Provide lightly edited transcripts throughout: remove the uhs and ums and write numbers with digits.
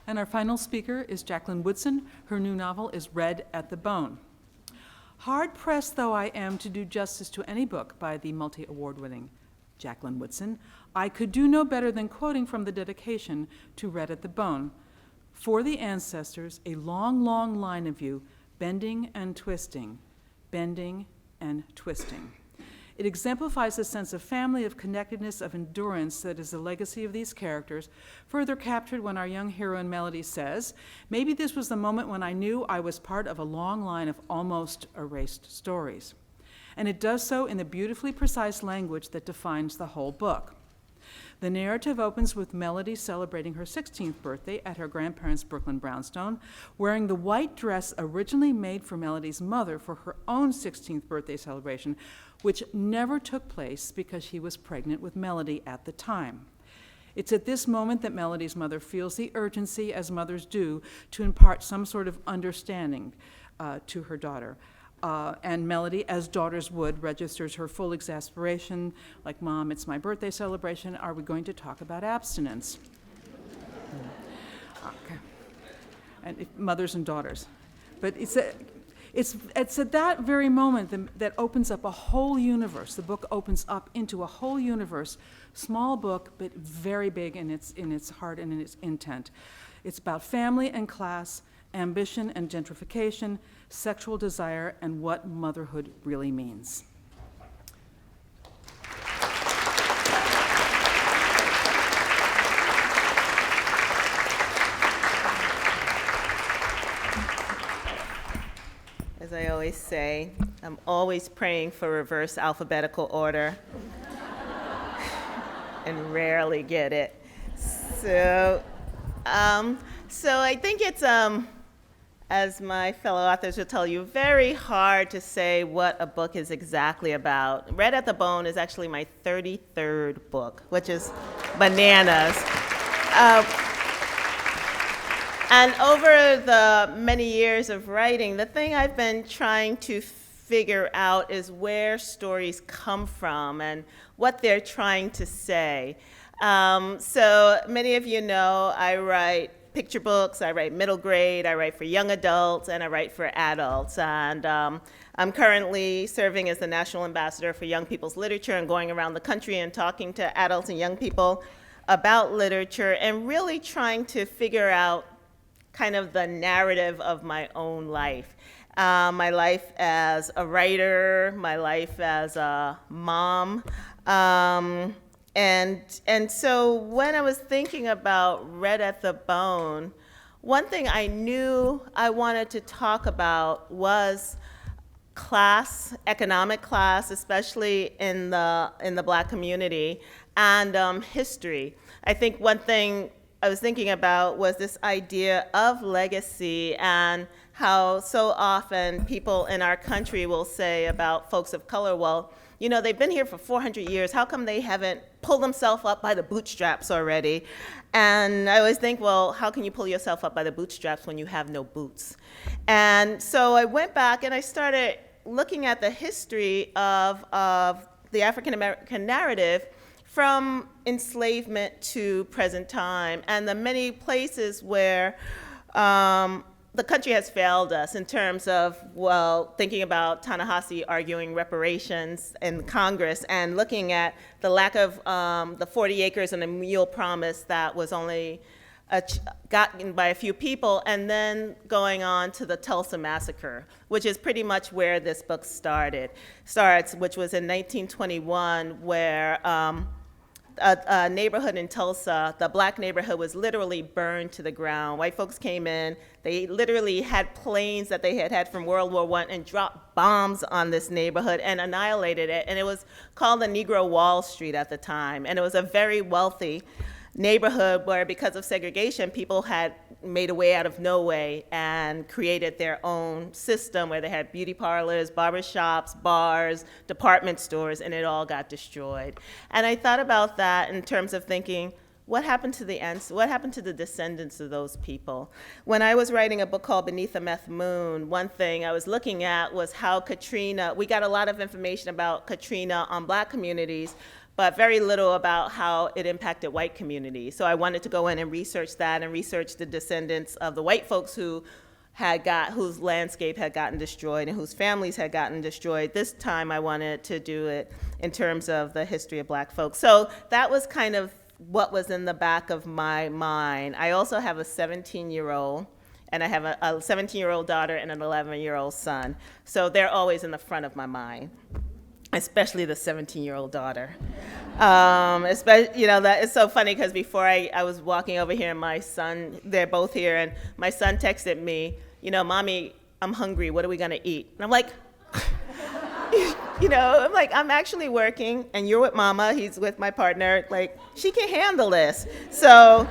And our final speaker is Jacqueline Woodson. Her new novel is Red at the Bone. Hard-pressed though I am to do justice to any book by the multi-award-winning Jacqueline Woodson, I could do no better than quoting from the dedication to Red at the Bone. For the ancestors, a long, long line of you, bending and twisting, bending and twisting. It exemplifies a sense of family, of connectedness, of endurance that is the legacy of these characters, further captured when our young heroine Melody says, "Maybe this was the moment when I knew I was part of a long line of almost erased stories." And it does so in the beautifully precise language that defines the whole book. The narrative opens with Melody celebrating her 16th birthday at her grandparents' Brooklyn brownstone, wearing the white dress originally made for Melody's mother for her own 16th birthday celebration, which never took place because she was pregnant with Melody at the time. It's at this moment that Melody's mother feels the urgency, as mothers do, to impart some sort of understanding to her daughter. And Melody, as daughters would, registers her full exasperation, like, "Mom, it's my birthday celebration. Are we going to talk about abstinence?" Okay. And mothers and daughters. But it's at that very moment that opens up a whole universe. The book opens up into a whole universe. Small book, but very big in its heart and in its intent. It's about family and class, ambition and gentrification, sexual desire, and what motherhood really means. As I always say, I'm always praying for reverse alphabetical order and rarely get it. So I think it's, as my fellow authors will tell you, very hard to say what a book is exactly about. Red at the Bone is actually my 33rd book, which is bananas. And over the many years of writing, the thing I've been trying to figure out is where stories come from and what they're trying to say. So many of you know I write picture books, I write middle grade, I write for young adults, and I write for adults. And I'm currently serving as the National Ambassador for Young People's Literature and going around the country and talking to adults and young people about literature and really trying to figure out kind of the narrative of my own life. My life as a writer, my life as a mom. And so when I was thinking about Red at the Bone, one thing I knew I wanted to talk about was class, economic class, especially in the Black community, and history. I think one thing I was thinking about was this idea of legacy and how so often people in our country will say about folks of color, well, you know, they've been here for 400 years. How come they haven't pulled themselves up by the bootstraps already? And I always think, well, how can you pull yourself up by the bootstraps when you have no boots? And so I went back and I started looking at the history of the African American narrative from enslavement to present time, and the many places where the country has failed us in terms of, well, thinking about Ta-Nehisi arguing reparations in Congress and looking at the lack of the 40 acres and a mule promise that was only gotten by a few people, and then going on to the Tulsa Massacre, which is pretty much where this book starts, which was in 1921, where a neighborhood in Tulsa, the Black neighborhood, was literally burned to the ground. White folks came in, they literally had planes that they had from World War I and dropped bombs on this neighborhood and annihilated it. And it was called the Negro Wall Street at the time. And it was a very wealthy neighborhood where, because of segregation, people had made a way out of no way and created their own system where they had beauty parlors, barbershops, bars, department stores, and it all got destroyed. And I thought about that in terms of thinking, what happened to the ends? What happened to the descendants of those people? When I was writing a book called Beneath the Meth Moon, one thing I was looking at was how Katrina, we got a lot of information about Katrina on Black communities, but very little about how it impacted white communities. So I wanted to go in and research that and research the descendants of the white folks whose landscape had gotten destroyed and whose families had gotten destroyed. This time I wanted to do it in terms of the history of black folks. So that was kind of what was in the back of my mind. I also have a 17-year-old, and I have a 17-year-old daughter and an 11-year-old son. So they're always in the front of my mind, especially the 17-year-old daughter. Especially, that is so funny because before I was walking over here and my son, they're both here, and my son texted me, Mommy, I'm hungry, what are we gonna eat? And I'm like, I'm actually working and you're with Mama, he's with my partner, like, she can handle this. So,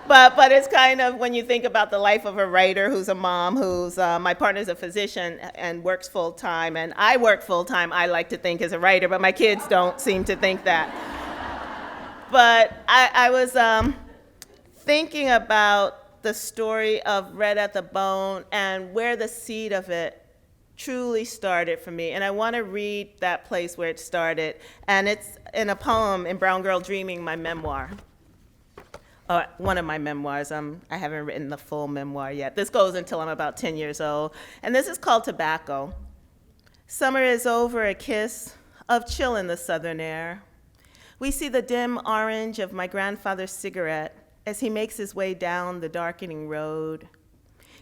but it's kind of, when you think about the life of a writer who's a mom, who's, my partner's a physician and works full time, and I work full time, I like to think, as a writer, but my kids don't seem to think that. But I was thinking about the story of Red at the Bone and where the seed of it truly started for me. And I want to read that place where it started. And it's in a poem in Brown Girl Dreaming, my memoir. One of my memoirs. I haven't written the full memoir yet. This goes until I'm about 10 years old. And this is called Tobacco. Summer is over, a kiss of chill in the southern air. We see the dim orange of my grandfather's cigarette as he makes his way down the darkening road.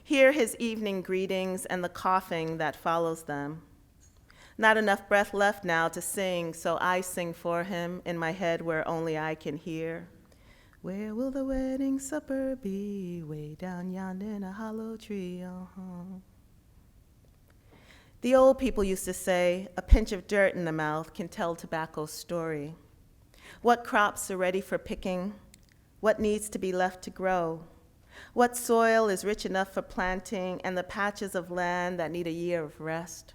Hear his evening greetings and the coughing that follows them. Not enough breath left now to sing, so I sing for him in my head where only I can hear. Where will the wedding supper be? Way down yonder in a hollow tree. The old people used to say, a pinch of dirt in the mouth can tell tobacco's story. What crops are ready for picking? What needs to be left to grow? What soil is rich enough for planting and the patches of land that need a year of rest?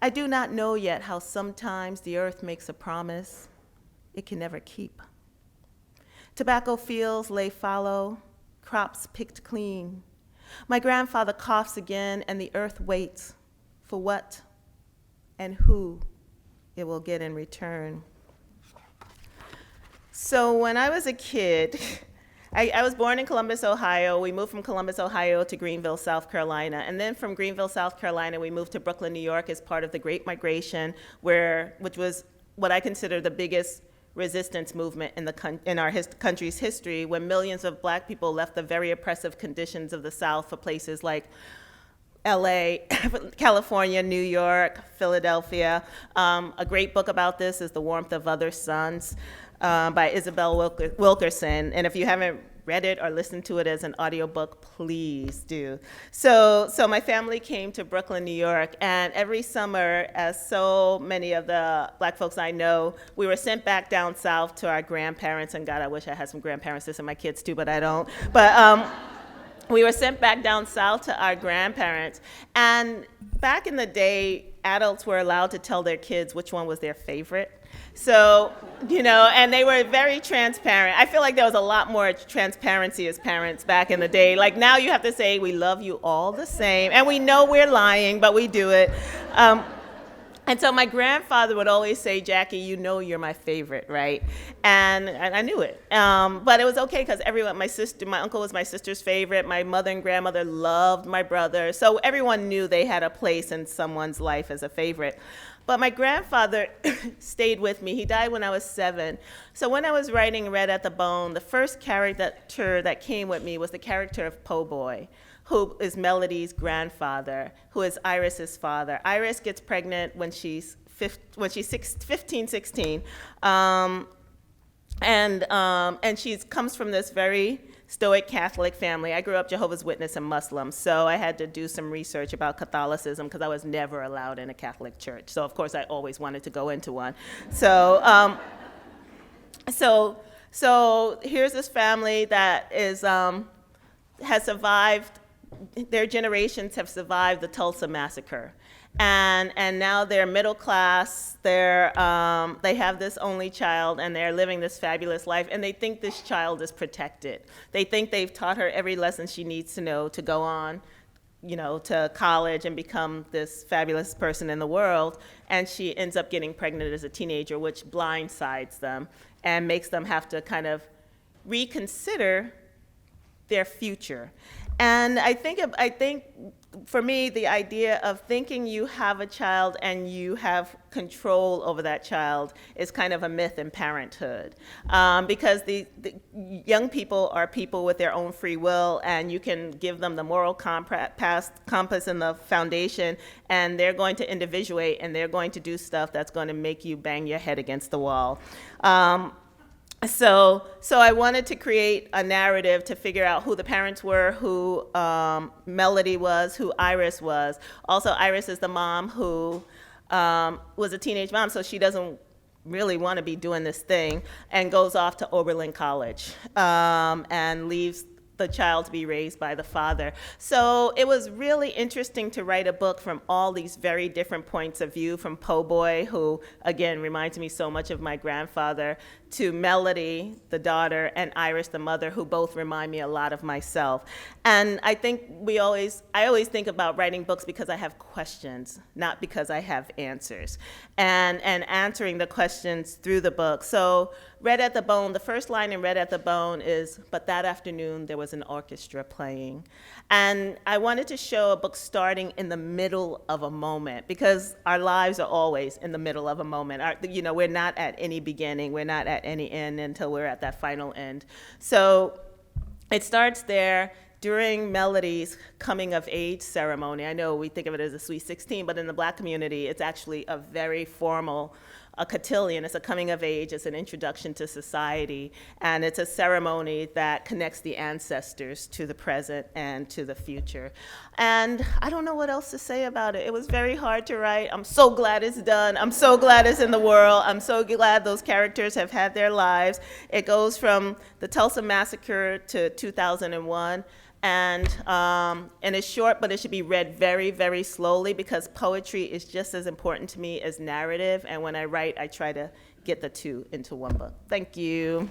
I do not know yet how sometimes the earth makes a promise it can never keep. Tobacco fields lay fallow, crops picked clean. My grandfather coughs again and the earth waits for what and who it will get in return. So when I was a kid, I was born in Columbus, Ohio. We moved from Columbus, Ohio to Greenville, South Carolina. And then from Greenville, South Carolina, we moved to Brooklyn, New York as part of the Great Migration, which was what I consider the biggest resistance movement in our country's history, when millions of black people left the very oppressive conditions of the South for places like LA, California, New York, Philadelphia. A great book about this is The Warmth of Other Suns by Isabel Wilkerson. And if you haven't read it or listened to it as an audiobook, please do. So my family came to Brooklyn, New York, and every summer, as so many of the black folks I know, we were sent back down south to our grandparents, and God, I wish I had some grandparents, this are my kids too, but I don't. But we were sent back down south to our grandparents, and back in the day, adults were allowed to tell their kids which one was their favorite. So, and they were very transparent. I feel like there was a lot more transparency as parents back in the day. Like now you have to say, we love you all the same. And we know we're lying, but we do it. And so my grandfather would always say, Jackie, you're my favorite, right? And I knew it. But it was okay because everyone, my uncle was my sister's favorite. My mother and grandmother loved my brother. So everyone knew they had a place in someone's life as a favorite. But my grandfather stayed with me. He died when I was 7. So when I was writing Red at the Bone, the first character that came with me was the character of Po' Boy, who is Melody's grandfather, who is Iris's father. Iris gets pregnant when she's 15, 16. And she comes from this very stoic Catholic family. I grew up Jehovah's Witness and Muslim, so I had to do some research about Catholicism because I was never allowed in a Catholic church. So of course I always wanted to go into one. So here's this family that has survived. Their generations have survived the Tulsa massacre. And now they're middle class, they have this only child, and they're living this fabulous life, and they think this child is protected. They think they've taught her every lesson she needs to know to go on to college and become this fabulous person in the world. And she ends up getting pregnant as a teenager, which blindsides them and makes them have to kind of reconsider their future. And I think for me, the idea of thinking you have a child and you have control over that child is kind of a myth in parenthood, because the young people are people with their own free will, and you can give them the moral compass and the foundation, and they're going to individuate, and they're going to do stuff that's going to make you bang your head against the wall. So I wanted to create a narrative to figure out who the parents were, who Melody was, who Iris was. Also, Iris is the mom who was a teenage mom, so she doesn't really want to be doing this thing, and goes off to Oberlin College and leaves the child to be raised by the father. So it was really interesting to write a book from all these very different points of view, from Po' Boy, who again reminds me so much of my grandfather, to Melody, the daughter, and Iris, the mother, who both remind me a lot of myself. And I think I always think about writing books because I have questions, not because I have answers, and answering the questions through the book. So Red at the Bone, the first line in Red at the Bone is, "But that afternoon there was an orchestra playing." And I wanted to show a book starting in the middle of a moment, because our lives are always in the middle of a moment. We're not at any beginning, we're not at any end until we're at that final end. So it starts there during Melody's coming of age ceremony. I know we think of it as a Sweet 16, but in the Black community, it's actually a very formal cotillion. It's a coming of age, it's an introduction to society, and it's a ceremony that connects the ancestors to the present and to the future. And I don't know what else to say about it. It was very hard to write. I'm so glad it's done. I'm so glad it's in the world. I'm so glad those characters have had their lives. It goes from the Tulsa Massacre to 2001. And it's short, but it should be read very, very slowly, because poetry is just as important to me as narrative. And when I write, I try to get the two into one book. Thank you.